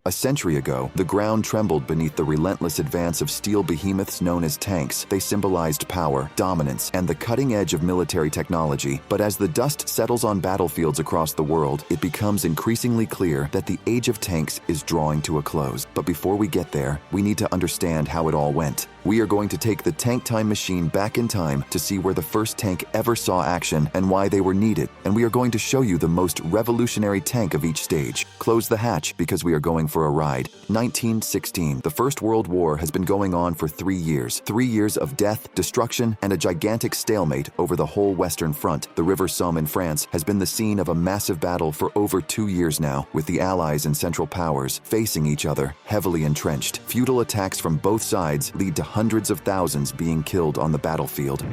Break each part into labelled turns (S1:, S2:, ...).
S1: A century ago, the ground trembled beneath the relentless advance of steel behemoths known as tanks. They symbolized power, dominance, and the cutting edge of military technology. But as the dust settles on battlefields across the world, it becomes increasingly clear that the age of tanks is drawing to a close. But before we get there, we need to understand how it all went. We are going to take the Tank Time Machine back in time to see where the first tank ever saw action and why they were needed. And we are going to show you the most revolutionary tank of each stage. Close the hatch because we are going for a ride. 1916. The First World War has been going on for 3 years. 3 years of death, destruction, and a gigantic stalemate over the whole Western Front. The River Somme in France has been the scene of a massive battle for over 2 years now, with the Allies and Central Powers facing each other, heavily entrenched. Futile attacks from both sides lead to hundreds of thousands being killed on the battlefield.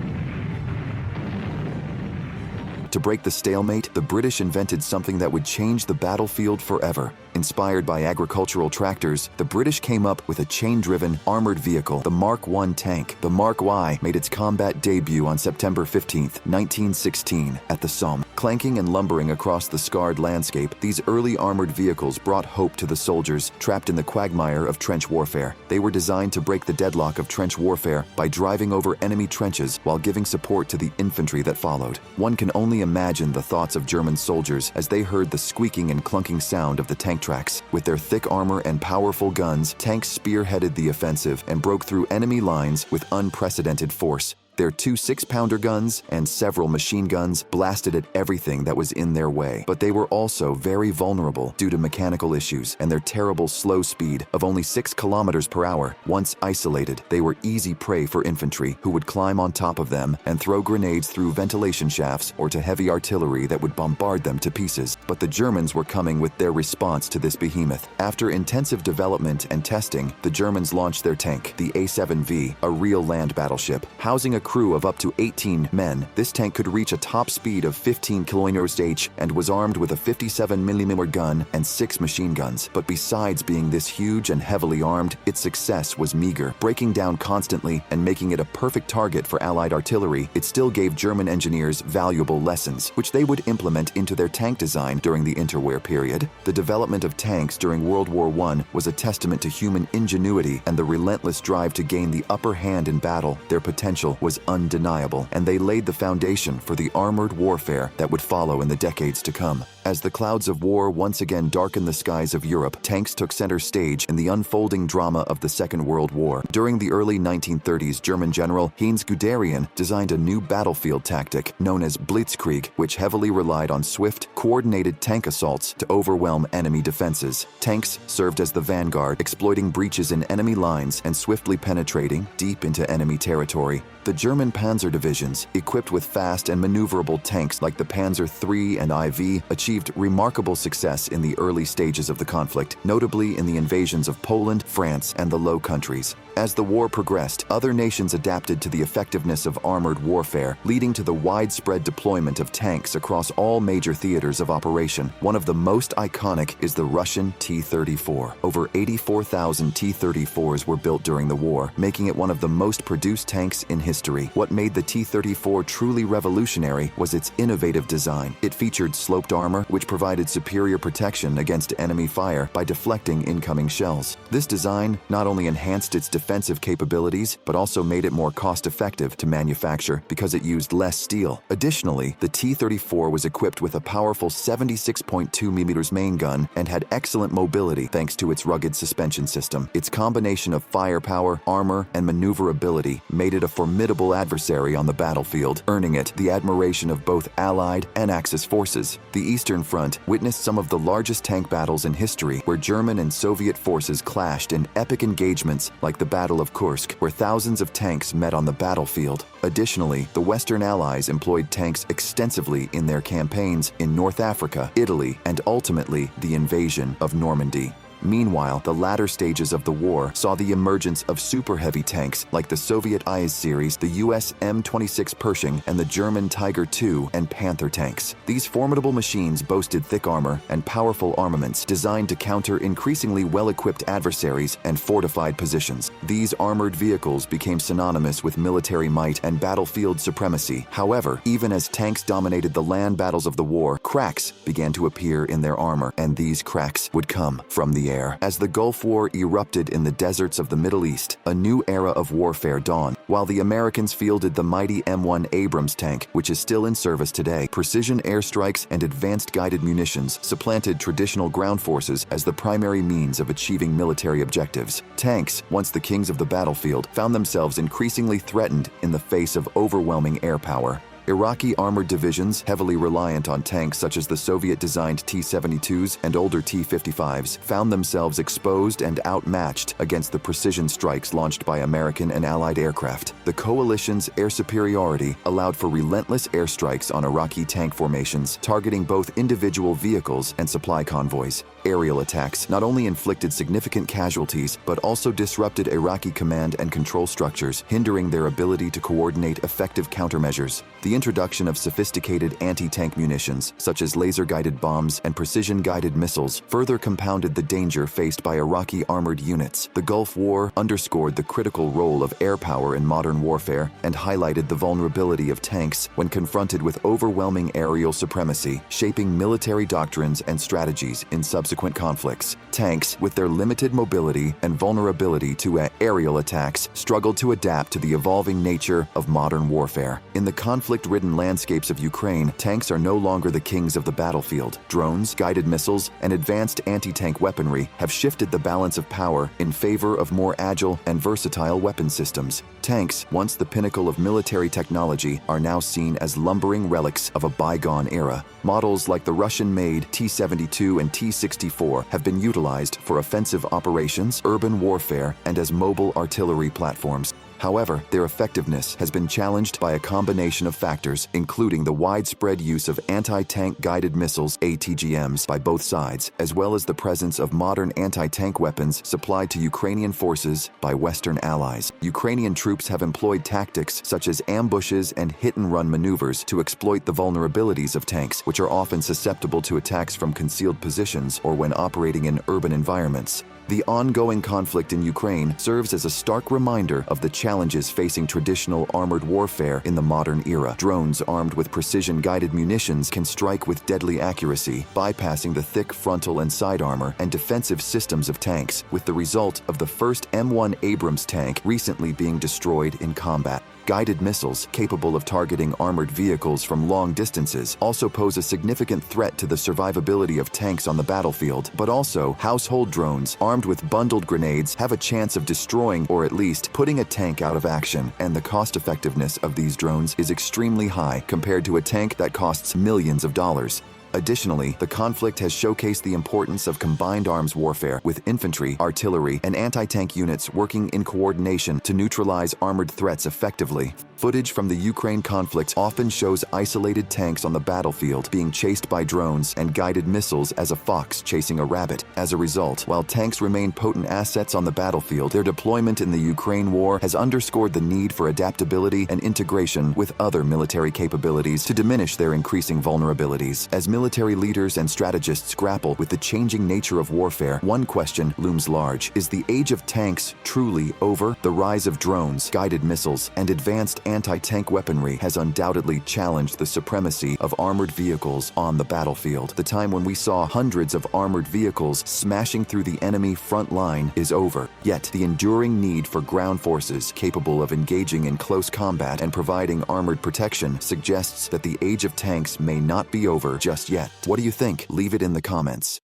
S1: To break the stalemate, the British invented something that would change the battlefield forever. Inspired by agricultural tractors, the British came up with a chain-driven, armored vehicle, the Mark I tank. The Mark Y made its combat debut on September 15, 1916, at the Somme. Clanking and lumbering across the scarred landscape, these early armored vehicles brought hope to the soldiers trapped in the quagmire of trench warfare. They were designed to break the deadlock of trench warfare by driving over enemy trenches while giving support to the infantry that followed. One can only imagine the thoughts of German soldiers as they heard the squeaking and clunking sound of the tank tracks. With their thick armor and powerful guns, tanks spearheaded the offensive and broke through enemy lines with unprecedented force. Their 2 6-pounder guns and several machine guns blasted at everything that was in their way. But they were also very vulnerable due to mechanical issues and their terrible slow speed of only 6 kilometers per hour. Once isolated, they were easy prey for infantry who would climb on top of them and throw grenades through ventilation shafts or to heavy artillery that would bombard them to pieces. But the Germans were coming with their response to this behemoth. After intensive development and testing, the Germans launched their tank, the A-7V, a real land battleship. Housing a crew of up to 18 men, this tank could reach a top speed of 15 km/h and was armed with a 57mm gun and 6 machine guns. But besides being this huge and heavily armed, its success was meager. Breaking down constantly and making it a perfect target for Allied artillery, it still gave German engineers valuable lessons, which they would implement into their tank design during the interwar period. The development of tanks during World War I was a testament to human ingenuity and the relentless drive to gain the upper hand in battle. Their potential was undeniable, and they laid the foundation for the armored warfare that would follow in the decades to come. As the clouds of war once again darkened the skies of Europe, tanks took center stage in the unfolding drama of the Second World War. During the early 1930s, German General Heinz Guderian designed a new battlefield tactic known as Blitzkrieg, which heavily relied on swift, coordinated tank assaults to overwhelm enemy defenses. Tanks served as the vanguard, exploiting breaches in enemy lines and swiftly penetrating deep into enemy territory. The German panzer divisions, equipped with fast and maneuverable tanks like the Panzer III and IV, achieved remarkable success in the early stages of the conflict, notably in the invasions of Poland, France, and the Low Countries. As the war progressed, other nations adapted to the effectiveness of armored warfare, leading to the widespread deployment of tanks across all major theaters of operation. One of the most iconic is the Russian T-34. Over 84,000 T-34s were built during the war, making it one of the most produced tanks in history. What made the T-34 truly revolutionary was its innovative design. It featured sloped armor, which provided superior protection against enemy fire by deflecting incoming shells. This design not only enhanced its defensive capabilities, but also made it more cost-effective to manufacture because it used less steel. Additionally, the T-34 was equipped with a powerful 76.2mm main gun and had excellent mobility thanks to its rugged suspension system. Its combination of firepower, armor, and maneuverability made it a formidable adversary on the battlefield, earning it the admiration of both Allied and Axis forces. The Eastern Front witnessed some of the largest tank battles in history, where German and Soviet forces clashed in epic engagements like the Battle of Kursk, where thousands of tanks met on the battlefield. Additionally, the Western Allies employed tanks extensively in their campaigns in North Africa, Italy, and ultimately the invasion of Normandy. Meanwhile, the latter stages of the war saw the emergence of super-heavy tanks like the Soviet IS series, the US M26 Pershing, and the German Tiger II and Panther tanks. These formidable machines boasted thick armor and powerful armaments designed to counter increasingly well-equipped adversaries and fortified positions. These armored vehicles became synonymous with military might and battlefield supremacy. However, even as tanks dominated the land battles of the war, cracks began to appear in their armor, and these cracks would come from the air. As the Gulf War erupted in the deserts of the Middle East, a new era of warfare dawned. While the Americans fielded the mighty M1 Abrams tank, which is still in service today, precision airstrikes and advanced guided munitions supplanted traditional ground forces as the primary means of achieving military objectives. Tanks, once the kings of the battlefield, found themselves increasingly threatened in the face of overwhelming air power. Iraqi armored divisions, heavily reliant on tanks such as the Soviet-designed T-72s and older T-55s, found themselves exposed and outmatched against the precision strikes launched by American and Allied aircraft. The coalition's air superiority allowed for relentless airstrikes on Iraqi tank formations, targeting both individual vehicles and supply convoys. Aerial attacks not only inflicted significant casualties, but also disrupted Iraqi command and control structures, hindering their ability to coordinate effective countermeasures. The introduction of sophisticated anti-tank munitions, such as laser-guided bombs and precision-guided missiles, further compounded the danger faced by Iraqi armored units. The Gulf War underscored the critical role of air power in modern warfare and highlighted the vulnerability of tanks when confronted with overwhelming aerial supremacy, shaping military doctrines and strategies in subsequent conflicts. Tanks, with their limited mobility and vulnerability to aerial attacks, struggled to adapt to the evolving nature of modern warfare. In the conflict-ridden landscapes of Ukraine, tanks are no longer the kings of the battlefield. Drones, guided missiles, and advanced anti-tank weaponry have shifted the balance of power in favor of more agile and versatile weapon systems. Tanks, once the pinnacle of military technology, are now seen as lumbering relics of a bygone era. Models like the Russian-made T-72 and T-64 have been utilized for offensive operations, urban warfare, and as mobile artillery platforms. However, their effectiveness has been challenged by a combination of factors, including the widespread use of anti-tank guided missiles (ATGMs) by both sides, as well as the presence of modern anti-tank weapons supplied to Ukrainian forces by Western allies. Ukrainian troops have employed tactics such as ambushes and hit-and-run maneuvers to exploit the vulnerabilities of tanks, which are often susceptible to attacks from concealed positions or when operating in urban environments. The ongoing conflict in Ukraine serves as a stark reminder of the challenges facing traditional armored warfare in the modern era. Drones armed with precision-guided munitions can strike with deadly accuracy, bypassing the thick frontal and side armor and defensive systems of tanks, with the result of the first M1 Abrams tank recently being destroyed in combat. Guided missiles, capable of targeting armored vehicles from long distances, also pose a significant threat to the survivability of tanks on the battlefield, but also household drones armed with bundled grenades have a chance of destroying or at least putting a tank out of action, and the cost-effectiveness of these drones is extremely high compared to a tank that costs millions of dollars. Additionally, the conflict has showcased the importance of combined arms warfare, with infantry, artillery, and anti-tank units working in coordination to neutralize armored threats effectively. Footage from the Ukraine conflict often shows isolated tanks on the battlefield being chased by drones and guided missiles as a fox chasing a rabbit. As a result, while tanks remain potent assets on the battlefield, their deployment in the Ukraine war has underscored the need for adaptability and integration with other military capabilities to diminish their increasing vulnerabilities. As military leaders and strategists grapple with the changing nature of warfare, one question looms large. Is the age of tanks truly over? The rise of drones, guided missiles, and advanced anti-tank weaponry has undoubtedly challenged the supremacy of armored vehicles on the battlefield. The time when we saw hundreds of armored vehicles smashing through the enemy front line is over. Yet, the enduring need for ground forces capable of engaging in close combat and providing armored protection suggests that the age of tanks may not be over just yet. What do you think? Leave it in the comments.